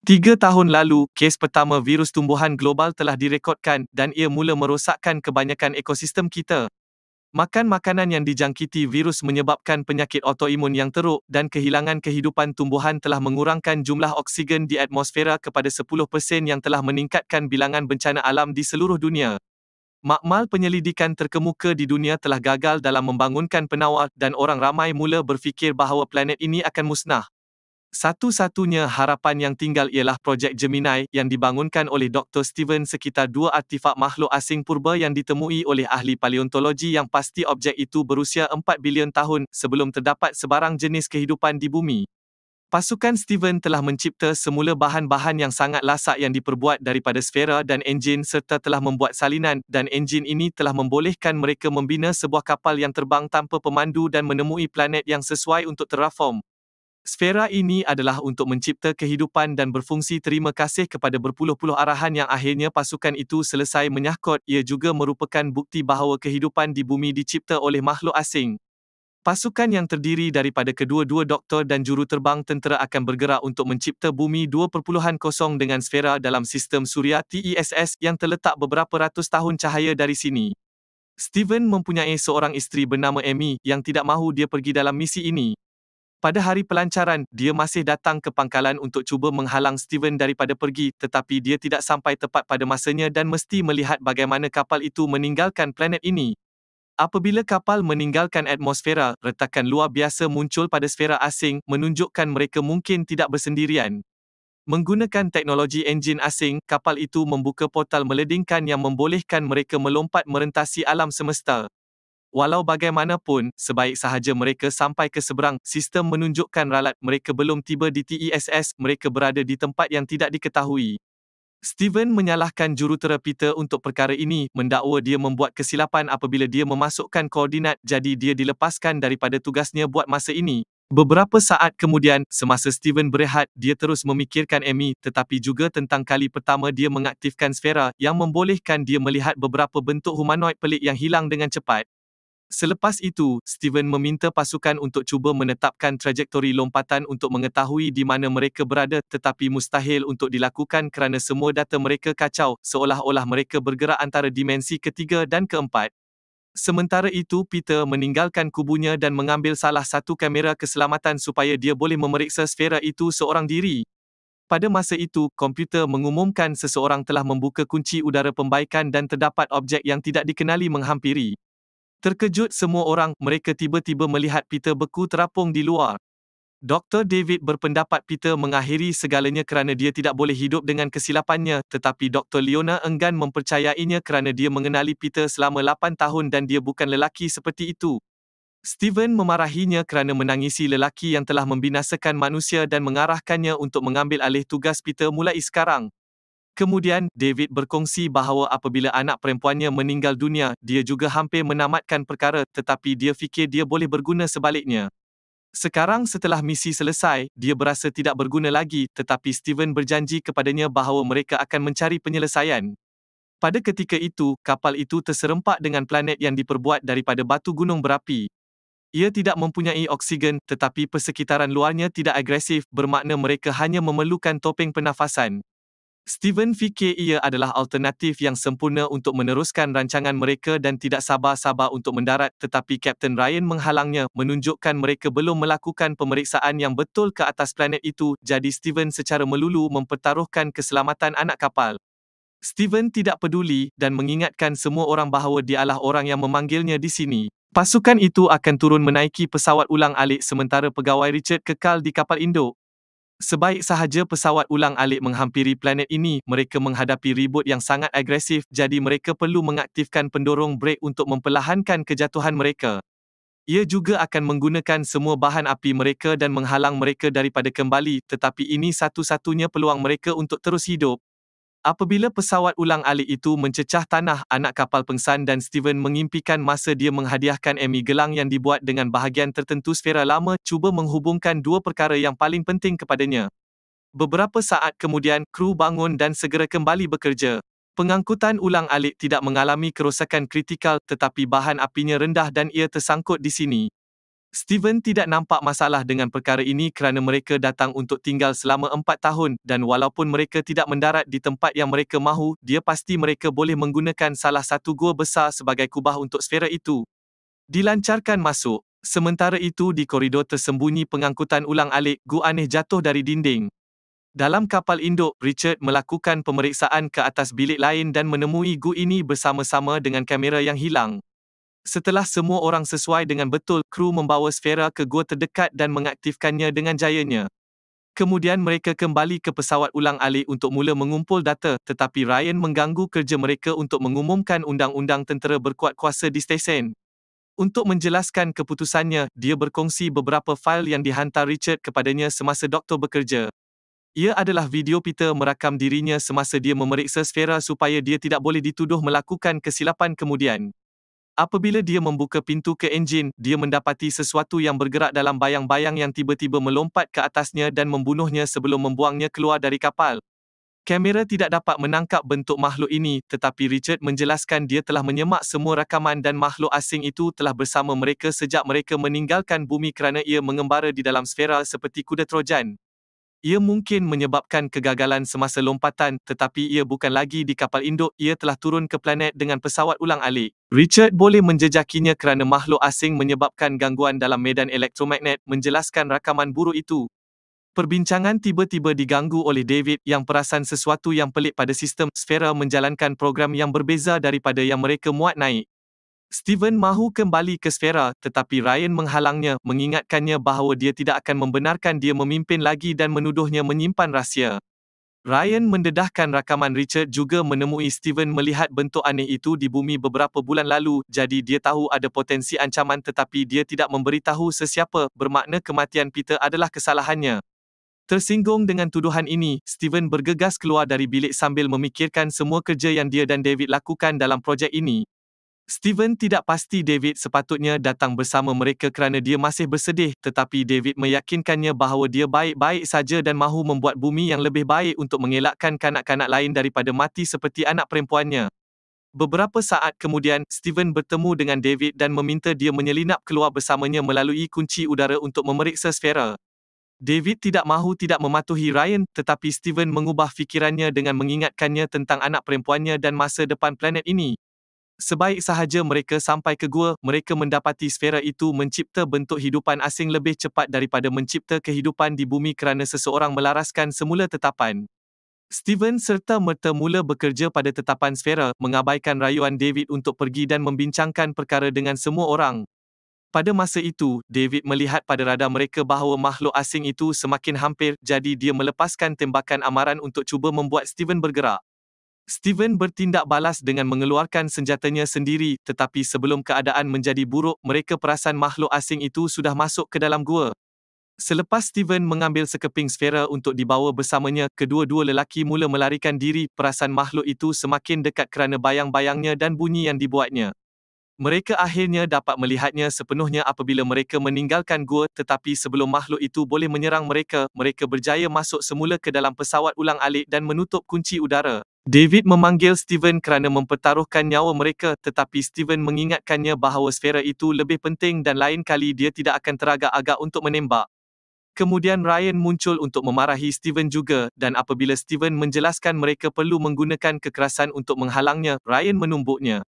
3 tahun lalu, kes pertama virus tumbuhan global telah direkodkan dan ia mula merosakkan kebanyakan ekosistem kita. Makan makanan yang dijangkiti virus menyebabkan penyakit autoimun yang teruk dan kehilangan kehidupan tumbuhan telah mengurangkan jumlah oksigen di atmosfera kepada 10% yang telah meningkatkan bilangan bencana alam di seluruh dunia. Makmal penyelidikan terkemuka di dunia telah gagal dalam membangunkan penawar dan orang ramai mula berfikir bahawa planet ini akan musnah. Satu-satunya harapan yang tinggal ialah projek Gemini yang dibangunkan oleh Dr. Steven sekitar 2 artifak makhluk asing purba yang ditemui oleh ahli paleontologi yang pasti objek itu berusia 4 bilion tahun sebelum terdapat sebarang jenis kehidupan di bumi. Pasukan Steven telah mencipta semula bahan-bahan yang sangat lasak yang diperbuat daripada sfera dan enjin serta telah membuat salinan dan enjin ini telah membolehkan mereka membina sebuah kapal yang terbang tanpa pemandu dan menemui planet yang sesuai untuk terraform. Sfera ini adalah untuk mencipta kehidupan dan berfungsi terima kasih kepada berpuluh-puluh arahan yang akhirnya pasukan itu selesai menyahkot. Ia juga merupakan bukti bahawa kehidupan di bumi dicipta oleh makhluk asing. Pasukan yang terdiri daripada kedua-dua doktor dan juruterbang tentera akan bergerak untuk mencipta bumi 2.0 dengan sfera dalam sistem suria TESS yang terletak beberapa ratus tahun cahaya dari sini. Steven mempunyai seorang isteri bernama Amy yang tidak mahu dia pergi dalam misi ini. Pada hari pelancaran, dia masih datang ke pangkalan untuk cuba menghalang Steven daripada pergi, tetapi dia tidak sampai tepat pada masanya dan mesti melihat bagaimana kapal itu meninggalkan planet ini. Apabila kapal meninggalkan atmosfera, retakan luar biasa muncul pada sfera asing, menunjukkan mereka mungkin tidak bersendirian. Menggunakan teknologi enjin asing, kapal itu membuka portal meledingkan yang membolehkan mereka melompat merentasi alam semesta. Walau bagaimanapun, sebaik sahaja mereka sampai ke seberang, sistem menunjukkan ralat mereka belum tiba di TESS, mereka berada di tempat yang tidak diketahui. Steven menyalahkan jurutera Peter untuk perkara ini, mendakwa dia membuat kesilapan apabila dia memasukkan koordinat, jadi dia dilepaskan daripada tugasnya buat masa ini. Beberapa saat kemudian, semasa Steven berehat, dia terus memikirkan Amy, tetapi juga tentang kali pertama dia mengaktifkan sfera, yang membolehkan dia melihat beberapa bentuk humanoid pelik yang hilang dengan cepat. Selepas itu, Steven meminta pasukan untuk cuba menetapkan trajektori lompatan untuk mengetahui di mana mereka berada, tetapi mustahil untuk dilakukan kerana semua data mereka kacau, seolah-olah mereka bergerak antara dimensi ketiga dan keempat. Sementara itu, Peter meninggalkan kubunya dan mengambil salah satu kamera keselamatan supaya dia boleh memeriksa sfera itu seorang diri. Pada masa itu, komputer mengumumkan seseorang telah membuka kunci udara pembaikan dan terdapat objek yang tidak dikenali menghampiri. Terkejut semua orang, mereka tiba-tiba melihat Peter beku terapung di luar. Dr. David berpendapat Peter mengakhiri segalanya kerana dia tidak boleh hidup dengan kesilapannya, tetapi Dr. Leona enggan mempercayainya kerana dia mengenali Peter selama 8 tahun dan dia bukan lelaki seperti itu. Steven memarahinya kerana menangisi lelaki yang telah membinasakan manusia dan mengarahkannya untuk mengambil alih tugas Peter mulai sekarang. Kemudian, David berkongsi bahawa apabila anak perempuannya meninggal dunia, dia juga hampir menamatkan perkara, tetapi dia fikir dia boleh berguna sebaliknya. Sekarang setelah misi selesai, dia berasa tidak berguna lagi, tetapi Steven berjanji kepadanya bahawa mereka akan mencari penyelesaian. Pada ketika itu, kapal itu terserempak dengan planet yang diperbuat daripada batu gunung berapi. Ia tidak mempunyai oksigen, tetapi persekitaran luarnya tidak agresif, bermakna mereka hanya memerlukan topeng pernafasan. Steven fikir ia adalah alternatif yang sempurna untuk meneruskan rancangan mereka dan tidak sabar-sabar untuk mendarat, tetapi Kapten Ryan menghalangnya, menunjukkan mereka belum melakukan pemeriksaan yang betul ke atas planet itu, jadi Steven secara melulu mempertaruhkan keselamatan anak kapal. Steven tidak peduli dan mengingatkan semua orang bahawa dialah orang yang memanggilnya di sini. Pasukan itu akan turun menaiki pesawat ulang-alik sementara pegawai Richard kekal di kapal induk. Sebaik sahaja pesawat ulang-alik menghampiri planet ini, mereka menghadapi ribut yang sangat agresif, jadi mereka perlu mengaktifkan pendorong brek untuk memperlahankan kejatuhan mereka. Ia juga akan menggunakan semua bahan api mereka dan menghalang mereka daripada kembali, tetapi ini satu-satunya peluang mereka untuk terus hidup. Apabila pesawat ulang-alik itu mencecah tanah, anak kapal pengsan dan Steven mengimpikan masa dia menghadiahkan Amy gelang yang dibuat dengan bahagian tertentu sfera lama, cuba menghubungkan dua perkara yang paling penting kepadanya. Beberapa saat kemudian, kru bangun dan segera kembali bekerja. Pengangkutan ulang-alik tidak mengalami kerosakan kritikal, tetapi bahan apinya rendah dan ia tersangkut di sini. Steven tidak nampak masalah dengan perkara ini kerana mereka datang untuk tinggal selama 4 tahun dan walaupun mereka tidak mendarat di tempat yang mereka mahu, dia pasti mereka boleh menggunakan salah satu gua besar sebagai kubah untuk sfera itu. Dilancarkan masuk. Sementara itu di koridor tersembunyi pengangkutan ulang-alik, gua aneh jatuh dari dinding. Dalam kapal induk, Richard melakukan pemeriksaan ke atas bilik lain dan menemui gua ini bersama-sama dengan kamera yang hilang. Setelah semua orang sesuai dengan betul, kru membawa sfera ke gua terdekat dan mengaktifkannya dengan jayanya. Kemudian mereka kembali ke pesawat ulang-alik untuk mula mengumpul data, tetapi Ryan mengganggu kerja mereka untuk mengumumkan undang-undang tentera berkuat kuasa di stesen. Untuk menjelaskan keputusannya, dia berkongsi beberapa fail yang dihantar Richard kepadanya semasa doktor bekerja. Ia adalah video Peter merakam dirinya semasa dia memeriksa sfera supaya dia tidak boleh dituduh melakukan kesilapan kemudian. Apabila dia membuka pintu ke enjin, dia mendapati sesuatu yang bergerak dalam bayang-bayang yang tiba-tiba melompat ke atasnya dan membunuhnya sebelum membuangnya keluar dari kapal. Kamera tidak dapat menangkap bentuk makhluk ini, tetapi Richard menjelaskan dia telah menyemak semua rakaman dan makhluk asing itu telah bersama mereka sejak mereka meninggalkan bumi kerana ia mengembara di dalam sfera seperti kuda Trojan. Ia mungkin menyebabkan kegagalan semasa lompatan, tetapi ia bukan lagi di kapal induk, ia telah turun ke planet dengan pesawat ulang-alik. Richard boleh menjejakinya kerana makhluk asing menyebabkan gangguan dalam medan elektromagnet, menjelaskan rakaman buruk itu. Perbincangan tiba-tiba diganggu oleh David yang perasan sesuatu yang pelik pada sistem sfera menjalankan program yang berbeza daripada yang mereka muat naik. Steven mahu kembali ke sfera, tetapi Ryan menghalangnya, mengingatkannya bahawa dia tidak akan membenarkan dia memimpin lagi dan menuduhnya menyimpan rahsia. Ryan mendedahkan rakaman Richard juga menemui Steven melihat bentuk aneh itu di bumi beberapa bulan lalu, jadi dia tahu ada potensi ancaman tetapi dia tidak memberitahu sesiapa, bermakna kematian Peter adalah kesalahannya. Tersinggung dengan tuduhan ini, Steven bergegas keluar dari bilik sambil memikirkan semua kerja yang dia dan David lakukan dalam projek ini. Steven tidak pasti David sepatutnya datang bersama mereka kerana dia masih bersedih, tetapi David meyakinkannya bahawa dia baik-baik saja dan mahu membuat bumi yang lebih baik untuk mengelakkan kanak-kanak lain daripada mati seperti anak perempuannya. Beberapa saat kemudian, Steven bertemu dengan David dan meminta dia menyelinap keluar bersamanya melalui kunci udara untuk memeriksa sfera. David tidak mematuhi Ryan, tetapi Steven mengubah fikirannya dengan mengingatkannya tentang anak perempuannya dan masa depan planet ini. Sebaik sahaja mereka sampai ke gua, mereka mendapati sfera itu mencipta bentuk hidupan asing lebih cepat daripada mencipta kehidupan di bumi kerana seseorang melaraskan semula tetapan. Steven serta-merta mula bekerja pada tetapan sfera, mengabaikan rayuan David untuk pergi dan membincangkan perkara dengan semua orang. Pada masa itu, David melihat pada radar mereka bahawa makhluk asing itu semakin hampir, jadi dia melepaskan tembakan amaran untuk cuba membuat Steven bergerak. Steven bertindak balas dengan mengeluarkan senjatanya sendiri, tetapi sebelum keadaan menjadi buruk, mereka perasan makhluk asing itu sudah masuk ke dalam gua. Selepas Steven mengambil sekeping sfera untuk dibawa bersamanya, kedua-dua lelaki mula melarikan diri, perasan makhluk itu semakin dekat kerana bayang-bayangnya dan bunyi yang dibuatnya. Mereka akhirnya dapat melihatnya sepenuhnya apabila mereka meninggalkan gua, tetapi sebelum makhluk itu boleh menyerang mereka, mereka berjaya masuk semula ke dalam pesawat ulang-alik dan menutup kunci udara. David memanggil Steven kerana mempertaruhkan nyawa mereka, tetapi Steven mengingatkannya bahawa sfera itu lebih penting dan lain kali dia tidak akan teragak-agak untuk menembak. Kemudian Ryan muncul untuk memarahi Steven juga, dan apabila Steven menjelaskan mereka perlu menggunakan kekerasan untuk menghalangnya, Ryan menumbuknya.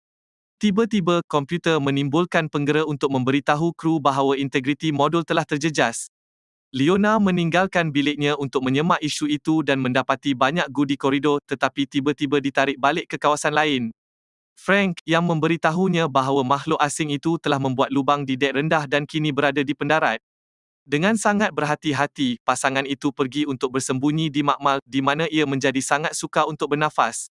Tiba-tiba, komputer menimbulkan penggera untuk memberitahu kru bahawa integriti modul telah terjejas. Leona meninggalkan biliknya untuk menyemak isu itu dan mendapati banyak gu di koridor, tetapi tiba-tiba ditarik balik ke kawasan lain. Frank, yang memberitahunya bahawa makhluk asing itu telah membuat lubang di dek rendah dan kini berada di pendarat. Dengan sangat berhati-hati, pasangan itu pergi untuk bersembunyi di makmal, di mana ia menjadi sangat sukar untuk bernafas.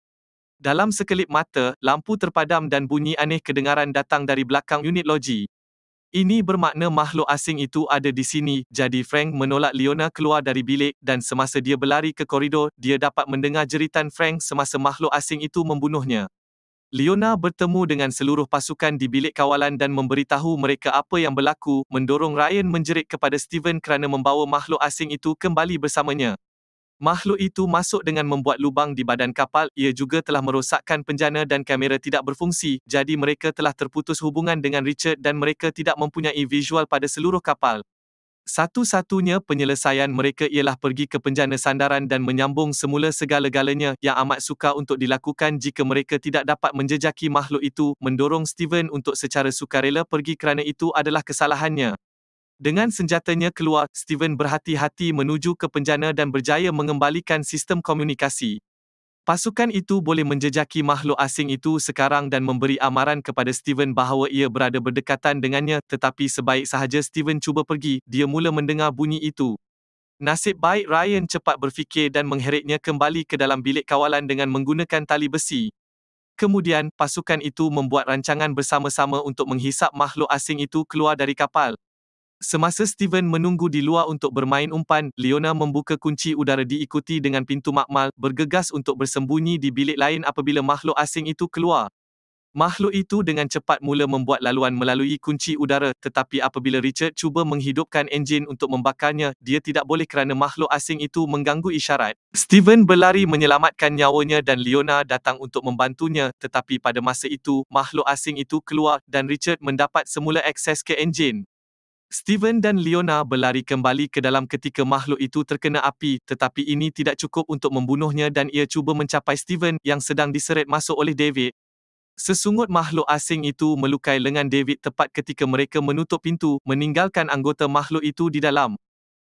Dalam sekelip mata, lampu terpadam dan bunyi aneh kedengaran datang dari belakang unit loji. Ini bermakna makhluk asing itu ada di sini, jadi Frank menolak Leona keluar dari bilik, dan semasa dia berlari ke koridor, dia dapat mendengar jeritan Frank semasa makhluk asing itu membunuhnya. Leona bertemu dengan seluruh pasukan di bilik kawalan dan memberitahu mereka apa yang berlaku, mendorong Ryan menjerit kepada Steven kerana membawa makhluk asing itu kembali bersamanya. Makhluk itu masuk dengan membuat lubang di badan kapal. Ia juga telah merosakkan penjana dan kamera tidak berfungsi, jadi mereka telah terputus hubungan dengan Richard dan mereka tidak mempunyai visual pada seluruh kapal. Satu-satunya penyelesaian mereka ialah pergi ke penjana sandaran dan menyambung semula segala-galanya yang amat sukar untuk dilakukan jika mereka tidak dapat menjejaki makhluk itu, mendorong Steven untuk secara sukarela pergi kerana itu adalah kesalahannya. Dengan senjatanya keluar, Steven berhati-hati menuju ke penjana dan berjaya mengembalikan sistem komunikasi. Pasukan itu boleh menjejaki makhluk asing itu sekarang dan memberi amaran kepada Steven bahawa ia berada berdekatan dengannya, tetapi sebaik sahaja Steven cuba pergi, dia mula mendengar bunyi itu. Nasib baik Ryan cepat berfikir dan mengheretnya kembali ke dalam bilik kawalan dengan menggunakan tali besi. Kemudian, pasukan itu membuat rancangan bersama-sama untuk menghisap makhluk asing itu keluar dari kapal. Semasa Steven menunggu di luar untuk bermain umpan, Leona membuka kunci udara diikuti dengan pintu makmal, bergegas untuk bersembunyi di bilik lain apabila makhluk asing itu keluar. Makhluk itu dengan cepat mula membuat laluan melalui kunci udara, tetapi apabila Richard cuba menghidupkan enjin untuk membakarnya, dia tidak boleh kerana makhluk asing itu mengganggu isyarat. Steven berlari menyelamatkan nyawanya dan Leona datang untuk membantunya, tetapi pada masa itu, makhluk asing itu keluar dan Richard mendapat semula akses ke enjin. Steven dan Leona berlari kembali ke dalam ketika makhluk itu terkena api, tetapi ini tidak cukup untuk membunuhnya dan ia cuba mencapai Steven yang sedang diseret masuk oleh David. Sesungut makhluk asing itu melukai lengan David tepat ketika mereka menutup pintu, meninggalkan anggota makhluk itu di dalam.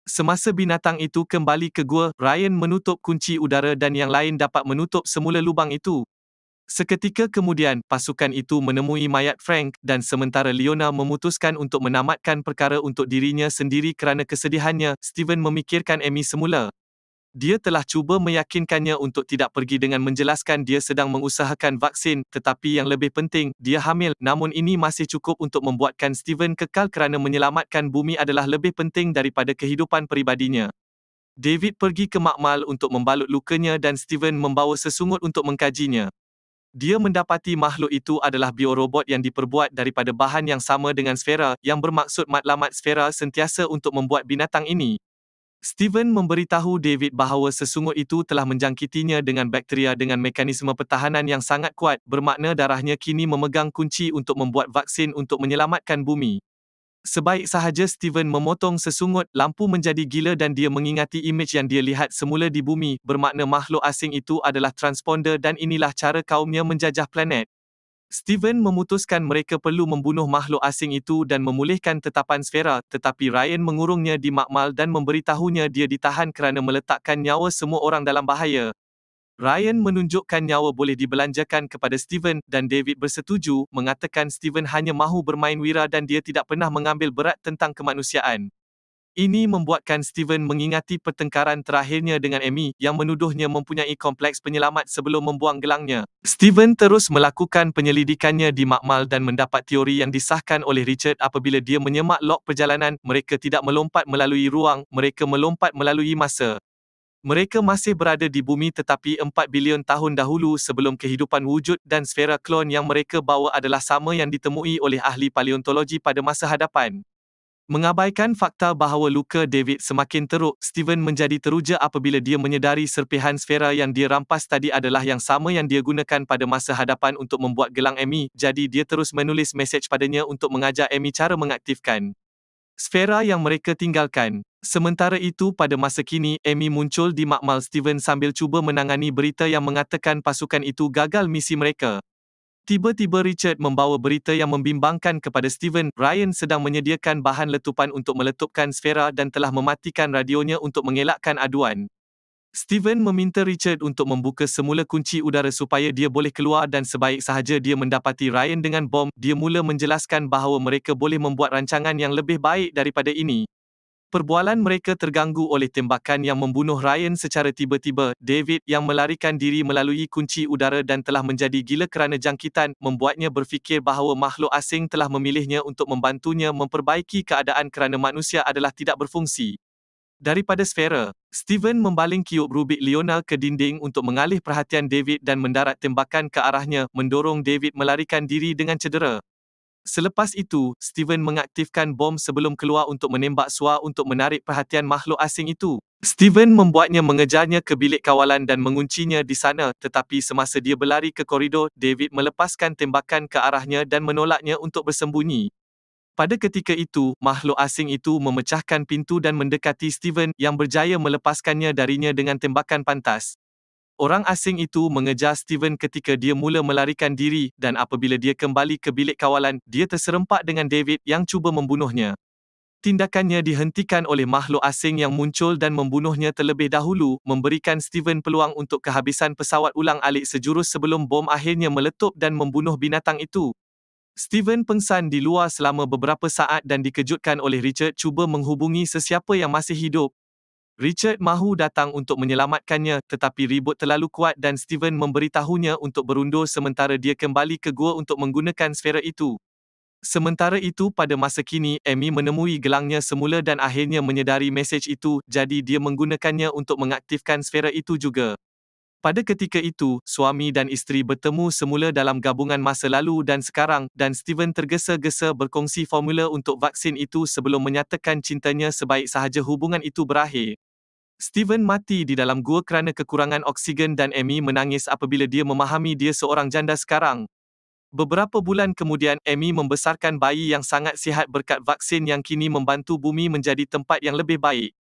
Semasa binatang itu kembali ke gua, Ryan menutup kunci udara dan yang lain dapat menutup semula lubang itu. Seketika kemudian, pasukan itu menemui mayat Frank, dan sementara Leona memutuskan untuk menamatkan perkara untuk dirinya sendiri kerana kesedihannya, Steven memikirkan Amy semula. Dia telah cuba meyakinkannya untuk tidak pergi dengan menjelaskan dia sedang mengusahakan vaksin, tetapi yang lebih penting, dia hamil, namun ini masih cukup untuk membuatkan Steven kekal kerana menyelamatkan bumi adalah lebih penting daripada kehidupan peribadinya. David pergi ke makmal untuk membalut lukanya dan Steven membawa sesungut untuk mengkajinya. Dia mendapati makhluk itu adalah biorobot yang diperbuat daripada bahan yang sama dengan sfera, yang bermaksud matlamat sfera sentiasa untuk membuat binatang ini. Steven memberitahu David bahawa sesungut itu telah menjangkitinya dengan bakteria dengan mekanisme pertahanan yang sangat kuat, bermakna darahnya kini memegang kunci untuk membuat vaksin untuk menyelamatkan bumi. Sebaik sahaja Steven memotong sesungut, lampu menjadi gila dan dia mengingati imej yang dia lihat semula di bumi, bermakna makhluk asing itu adalah transponder dan inilah cara kaumnya menjajah planet. Steven memutuskan mereka perlu membunuh makhluk asing itu dan memulihkan tetapan sfera, tetapi Ryan mengurungnya di makmal dan memberitahunya dia ditahan kerana meletakkan nyawa semua orang dalam bahaya. Ryan menunjukkan nyawa boleh dibelanjakan kepada Steven, dan David bersetuju, mengatakan Steven hanya mahu bermain wira dan dia tidak pernah mengambil berat tentang kemanusiaan. Ini membuatkan Steven mengingati pertengkaran terakhirnya dengan Amy, yang menuduhnya mempunyai kompleks penyelamat sebelum membuang gelangnya. Steven terus melakukan penyelidikannya di makmal dan mendapat teori yang disahkan oleh Richard apabila dia menyemak log perjalanan, mereka tidak melompat melalui ruang, mereka melompat melalui masa. Mereka masih berada di bumi tetapi 4 bilion tahun dahulu sebelum kehidupan wujud dan sfera klon yang mereka bawa adalah sama yang ditemui oleh ahli paleontologi pada masa hadapan. Mengabaikan fakta bahawa luka David semakin teruk, Steven menjadi teruja apabila dia menyedari serpihan sfera yang dia rampas tadi adalah yang sama yang dia gunakan pada masa hadapan untuk membuat gelang Amy, jadi dia terus menulis mesej padanya untuk mengajar Amy cara mengaktifkan sfera yang mereka tinggalkan. Sementara itu pada masa kini, Amy muncul di makmal Steven sambil cuba menangani berita yang mengatakan pasukan itu gagal misi mereka. Tiba-tiba Richard membawa berita yang membimbangkan kepada Steven. Ryan sedang menyediakan bahan letupan untuk meletupkan sfera dan telah mematikan radionya untuk mengelakkan aduan. Steven meminta Richard untuk membuka semula kunci udara supaya dia boleh keluar dan sebaik sahaja dia mendapati Ryan dengan bom, dia mula menjelaskan bahawa mereka boleh membuat rancangan yang lebih baik daripada ini. Perbualan mereka terganggu oleh tembakan yang membunuh Ryan secara tiba-tiba. David, yang melarikan diri melalui kunci udara dan telah menjadi gila kerana jangkitan, membuatnya berfikir bahawa makhluk asing telah memilihnya untuk membantunya memperbaiki keadaan kerana manusia adalah tidak berfungsi. Daripada sfera, Steven membaling kiub Rubik Leona ke dinding untuk mengalih perhatian David dan mendarat tembakan ke arahnya, mendorong David melarikan diri dengan cedera. Selepas itu, Steven mengaktifkan bom sebelum keluar untuk menembak suar untuk menarik perhatian makhluk asing itu. Steven membuatnya mengejarnya ke bilik kawalan dan menguncinya di sana, tetapi semasa dia berlari ke koridor, David melepaskan tembakan ke arahnya dan menolaknya untuk bersembunyi. Pada ketika itu, makhluk asing itu memecahkan pintu dan mendekati Steven yang berjaya melepaskannya darinya dengan tembakan pantas. Orang asing itu mengejar Steven ketika dia mula melarikan diri, dan apabila dia kembali ke bilik kawalan, dia terserempak dengan David yang cuba membunuhnya. Tindakannya dihentikan oleh makhluk asing yang muncul dan membunuhnya terlebih dahulu, memberikan Steven peluang untuk kehabisan pesawat ulang-alik sejurus sebelum bom akhirnya meletup dan membunuh binatang itu. Steven pengsan di luar selama beberapa saat dan dikejutkan oleh Richard cuba menghubungi sesiapa yang masih hidup. Richard mahu datang untuk menyelamatkannya, tetapi ribut terlalu kuat dan Steven memberitahunya untuk berundur sementara dia kembali ke gua untuk menggunakan sfera itu. Sementara itu pada masa kini, Amy menemui gelangnya semula dan akhirnya menyedari mesej itu, jadi dia menggunakannya untuk mengaktifkan sfera itu juga. Pada ketika itu, suami dan isteri bertemu semula dalam gabungan masa lalu dan sekarang, dan Steven tergesa-gesa berkongsi formula untuk vaksin itu sebelum menyatakan cintanya sebaik sahaja hubungan itu berakhir. Steven mati di dalam gua kerana kekurangan oksigen dan Amy menangis apabila dia memahami dia seorang janda sekarang. Beberapa bulan kemudian, Amy membesarkan bayi yang sangat sihat berkat vaksin yang kini membantu bumi menjadi tempat yang lebih baik.